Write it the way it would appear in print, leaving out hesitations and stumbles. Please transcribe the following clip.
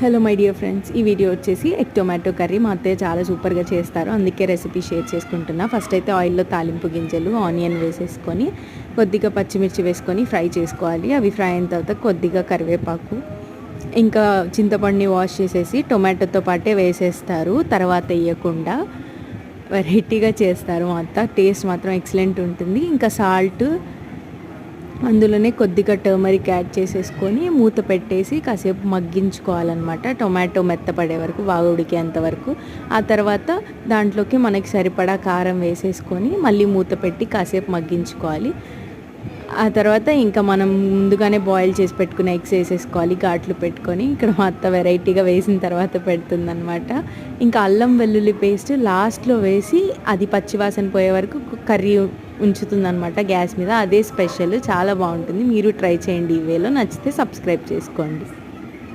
Hello my dear friends, ఈ video వచ్చేసి egg tomato curry. మా అత్తయ్య చాలా సూపర్గా చేస్తారు, అందుకే రెసిపీ షేర్ చేసుకుంటున్నా. ఫస్ట్ అయితే ఆయిల్లో తాలింపు గింజలు, ఆనియన్ వేసేసుకొని కొద్దిగా పచ్చిమిర్చి వేసుకొని ఫ్రై చేసుకోవాలి. అవి ఫ్రై అయిన తర్వాత కొద్దిగా కరివేపాకు, ఇంకా చింతపండుని వాష్ చేసేసి టొమాటోతో పాటే వేసేస్తారు, తర్వాత వేయకుండా. వెరైటీగా చేస్తారు మా అత్త, టేస్ట్ మాత్రం ఎక్సలెంట్ ఉంటుంది. ఇంకా సాల్ట్, అందులోనే కొద్దిగా టర్మరిక్ యాడ్ చేసేసుకొని మూత పెట్టేసి కాసేపు మగ్గించుకోవాలన్నమాట. టొమాటో మెత్తపడే వరకు, బాగా ఉడికేంత వరకు. ఆ తర్వాత దాంట్లోకి మనకి సరిపడా కారం వేసేసుకొని మళ్ళీ మూత పెట్టి కాసేపు మగ్గించుకోవాలి. ఆ తర్వాత ఇంకా మనం ముందుగానే బాయిల్ చేసి పెట్టుకున్న ఎగ్స్ వేసేసుకోవాలి, ఘాట్లు పెట్టుకొని. ఇక్కడ మా అత్త వెరైటీగా వేసిన తర్వాత పెడుతుందనమాట. ఇంకా అల్లం వెల్లుల్లి పేస్ట్ లాస్ట్లో వేసి అది పచ్చివాసన పోయే వరకు కర్రీ ఉంచుతుందన్నమాట గ్యాస్ మీద. అదే స్పెషల్, చాలా బాగుంటుంది. మీరు ట్రై చేయండి ఈ వేలో. నచ్చితే సబ్స్క్రైబ్ చేసుకోండి.